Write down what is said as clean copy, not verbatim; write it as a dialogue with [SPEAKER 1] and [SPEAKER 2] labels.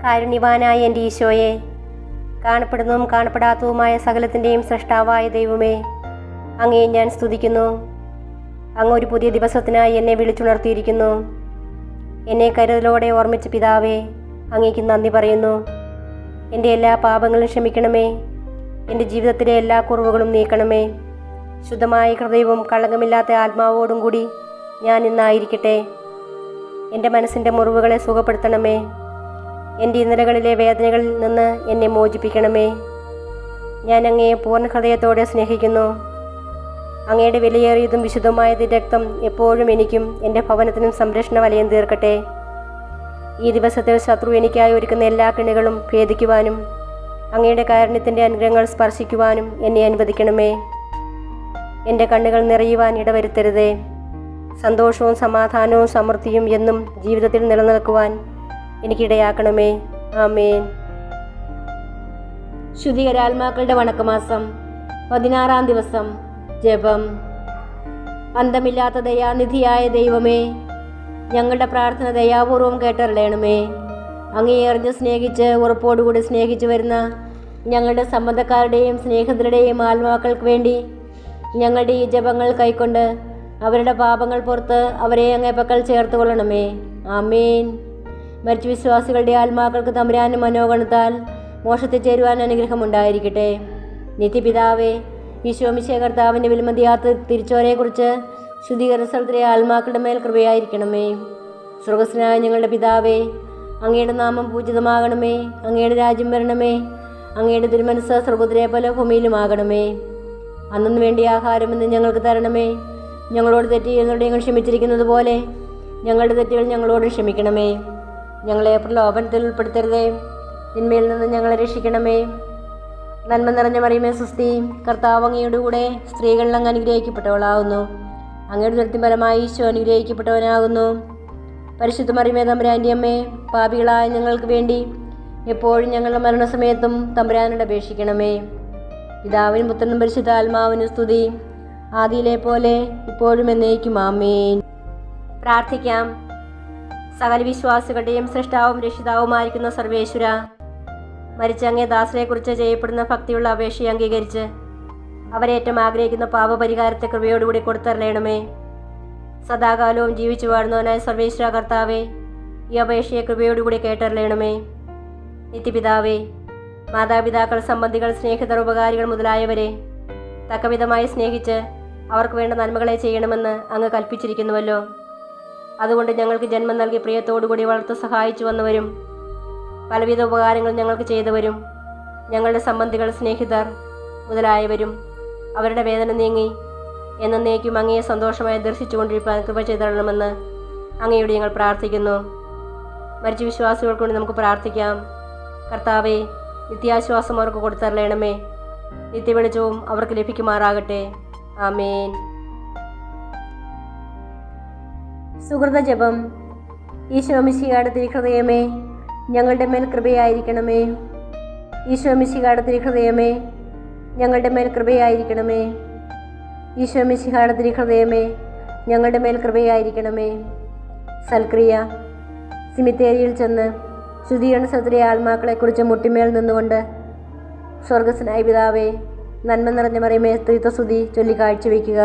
[SPEAKER 1] കാരുണ്യവാനായ എൻ്റെ ഈശോയെ, കാണപ്പെടുന്നതും കാണപ്പെടാത്തതുമായ സകലത്തിൻ്റെയും സൃഷ്ടാവായ ദൈവമേ, അങ്ങയെ ഞാൻ സ്തുതിക്കുന്നു. അങ്ങ് ഒരു പുതിയ ദിവസത്തിനായി എന്നെ വിളിച്ചുണർത്തിയിരിക്കുന്നു. എന്നെ കരുതലോടെ ഓർമ്മിച്ച പിതാവേ, അങ്ങേക്ക് നന്ദി പറയുന്നു. എൻ്റെ എല്ലാ പാപങ്ങളും ക്ഷമിക്കണമേ. എൻ്റെ ജീവിതത്തിലെ എല്ലാ കുറവുകളും നീക്കണമേ. ശുദ്ധമായ ഹൃദയവും കളങ്കമില്ലാത്ത ആത്മാവോടും കൂടി ഞാൻ ഇന്നായിരിക്കട്ടെ. എൻ്റെ മനസ്സിൻ്റെ മുറിവുകളെ സുഖപ്പെടുത്തണമേ. എൻ്റെ ഇന്നലകളിലെ വേദനകളിൽ നിന്ന് എന്നെ മോചിപ്പിക്കണമേ. ഞാൻ അങ്ങയെ പൂർണ്ണ ഹൃദയത്തോടെ സ്നേഹിക്കുന്നു. അങ്ങയുടെ വിലയേറിയതും വിശുദ്ധമായ രക്തം എപ്പോഴും എനിക്കും എൻ്റെ ഭവനത്തിനും സംരക്ഷണ വലയം തീർക്കട്ടെ. ഈ ദിവസത്തിൽ ശത്രു എനിക്കായി ഒരുക്കുന്ന എല്ലാ കെണികളും ഭേദിക്കുവാനും അങ്ങയുടെ കാരുണ്യത്തിൻ്റെ അനുഗ്രഹങ്ങൾ സ്പർശിക്കുവാനും എന്നെ അനുവദിക്കണമേ. എൻ്റെ കണ്ണുകൾ നിറയുവാൻ ഇടവരുത്തരുതേ. സന്തോഷവും സമാധാനവും സമൃദ്ധിയും എന്നും ജീവിതത്തിൽ നിലനിൽക്കുവാൻ എനിക്കിടയാക്കണമേ. ആമേൻ. ശുദ്ധീകരാത്മാക്കളുടെ വണക്കമാസം 16-ാം ദിവസം. ജപം. അന്തമില്ലാത്ത ദയാനിധിയായ ദൈവമേ, ഞങ്ങളുടെ പ്രാർത്ഥന ദയാപൂർവം കേട്ടറിയണമേ. അങ്ങയെ അറിഞ്ഞ് സ്നേഹിച്ച് ഉറപ്പോടുകൂടി സ്നേഹിച്ചു വരുന്ന ഞങ്ങളുടെ സംബന്ധക്കാരുടെയും സ്നേഹിതരുടെയും ആത്മാക്കൾക്ക് വേണ്ടി ഞങ്ങളുടെ ഈ ജപങ്ങൾ കൈക്കൊണ്ട് അവരുടെ പാപങ്ങൾ പുറത്ത് അവരെ അങ്ങേ പക്കൽ ചേർത്ത് കൊള്ളണമേ. ആമേൻ. മരിച്ച വിശ്വാസികളുടെ ആത്മാക്കൾക്ക് തമ്പുരാന്റെ മനോഗണത്താൽ മോക്ഷത്തിൽ ചേരുവാൻ അനുഗ്രഹമുണ്ടായിരിക്കട്ടെ. നിത്യപിതാവേ, ഈശോ മിശിഹാ കർത്താവിൻ്റെ വിലമതിയാത്ത തിരിച്ചോരെക്കുറിച്ച് ശുദ്ധീകരണ സ്ഥലത്തിലെ ആത്മാക്കളുടെ മേൽ കൃപയായിരിക്കണമേ. സ്വർഗസ്വനായ ഞങ്ങളുടെ പിതാവേ, അങ്ങയുടെ നാമം പൂജിതമാകണമേ. അങ്ങയുടെ രാജ്യം വരണമേ. അങ്ങയുടെ തിരുമനസ്സ് സ്വർഗത്തിലെ പോലെ ഭൂമിയിലുമാകണമേ. അന്നു വേണ്ടി ആഹാരം ഇന്ന് ഞങ്ങൾക്ക് തരണമേ. ഞങ്ങളോട് തെറ്റ് ചെയ്യുന്നവരോട് ഞങ്ങൾ ക്ഷമിച്ചിരിക്കുന്നത് പോലെ ഞങ്ങളുടെ തെറ്റുകൾ ഞങ്ങളോട് ക്ഷമിക്കണമേ. ഞങ്ങളെ പ്രലോഭനത്തിൽ ഉൾപ്പെടുത്തരുതേ. തിന്മയിൽ നിന്ന് ഞങ്ങളെ രക്ഷിക്കണമേ. നന്മ നിറഞ്ഞ മറിയമേ സ്വസ്തി, കർത്താവ് അങ്ങയുടെ കൂടെ സ്ത്രീകളിൽ അങ്ങ് അനുഗ്രഹിക്കപ്പെട്ടവളാകുന്നു. അങ്ങയുടെ ദുരിതത്തിൻ ഫലമായി ഈശോ അനുഗ്രഹിക്കപ്പെട്ടവനാകുന്നു. പരിശുദ്ധ മറിയമേ തമ്പുരാൻ്റെ അമ്മേ, പാപികളായ ഞങ്ങൾക്ക് വേണ്ടി എപ്പോഴും ഞങ്ങളുടെ മരണസമയത്തും തമ്പുരാനോട് അപേക്ഷിക്കണമേ. പിതാവിനും പുത്രനും പരിശുദ്ധ ആത്മാവിനും സ്തുതി, ആദിയിലെ പോലെ ഇപ്പോഴും എന്നേക്കും. ആമേൻ. പ്രാർത്ഥിക്കാം. സകല വിശ്വാസികളുടെയും സൃഷ്ടാവും രക്ഷിതാവുമായിരിക്കുന്ന സർവേശ്വര, മരിച്ച അങ്ങേ ദാസരെക്കുറിച്ച് ചെയ്യപ്പെടുന്ന ഭക്തിയുള്ള അപേക്ഷയെ അംഗീകരിച്ച് അവരേറ്റം ആഗ്രഹിക്കുന്ന പാപപരിഹാരത്തെ കൃപയോടുകൂടി കൊടുത്തറിയണമേ. സദാകാലവും ജീവിച്ചു വാഴുന്നവനായ സർവേശ്വര കർത്താവേ, ഈ അപേക്ഷയെ കൃപയോടുകൂടി കേട്ടറിയണമേ. നിത്യപിതാവേ, മാതാപിതാക്കൾ, സംബന്ധികൾ, സ്നേഹിതർ, ഉപകാരികൾ മുതലായവരെ തക്കവിധമായി സ്നേഹിച്ച് അവർക്ക് വേണ്ട നന്മകളെ ചെയ്യണമെന്ന് അങ്ങ് കൽപ്പിച്ചിരിക്കുന്നുവല്ലോ. അതുകൊണ്ട് ഞങ്ങൾക്ക് ജന്മം നൽകി പ്രിയത്തോടുകൂടി വളർത്തു സഹായിച്ചു വന്നവരും പലവിധ ഉപകാരങ്ങൾ ഞങ്ങൾക്ക് ചെയ്തവരും ഞങ്ങളുടെ സംബന്ധികൾ, സ്നേഹിതർ മുതലായവരും അവരുടെ വേദന നീങ്ങി എന്നേക്കും അങ്ങയെ സന്തോഷമായി ദർശിച്ചുകൊണ്ടിരിക്കാൻ കൃപ ചെയ്തരണമെന്ന് അങ്ങയോട് ഞങ്ങൾ പ്രാർത്ഥിക്കുന്നു. മരിച്ച വിശ്വാസികൾക്ക് വേണ്ടി നമുക്ക് പ്രാർത്ഥിക്കാം. കർത്താവെ, നിത്യാശ്വാസം അവർക്ക് കൊടുത്തരയണമേ. നിത്യവെളിച്ചവും അവർക്ക് ലഭിക്കുമാറാകട്ടെ. ആമേൻ. സുഹൃത ജപം. ഈശോ മിശിഹായുടെ തിരുഹൃദയമേ, ഞങ്ങളുടെ മേൽ കൃപയായിരിക്കണമേ. ഈശോ മിശിഹായുടെ തിരുഹൃദയമേ, ഞങ്ങളുടെ മേൽ കൃപയായിരിക്കണമേ. ഈശോ മിശിഹായുടെ തിരുഹൃദയമേ, ഞങ്ങളുടെ മേൽ കൃപയായിരിക്കണമേ. സൽക്രിയ. സിമിത്തേരിയിൽ ചെന്ന് ശുദ്ധീകരണ സ്ഥലത്തിലെ ആത്മാക്കളെക്കുറിച്ച് മുട്ടിമേൽ നിന്നുകൊണ്ട് സ്വർഗസ്വനായ പിതാവേ, നന്മ നിറഞ്ഞ മറിയമേ, സ്ത്രീത്വസ്തുതി ചൊല്ലി കാഴ്ചവെക്കുക.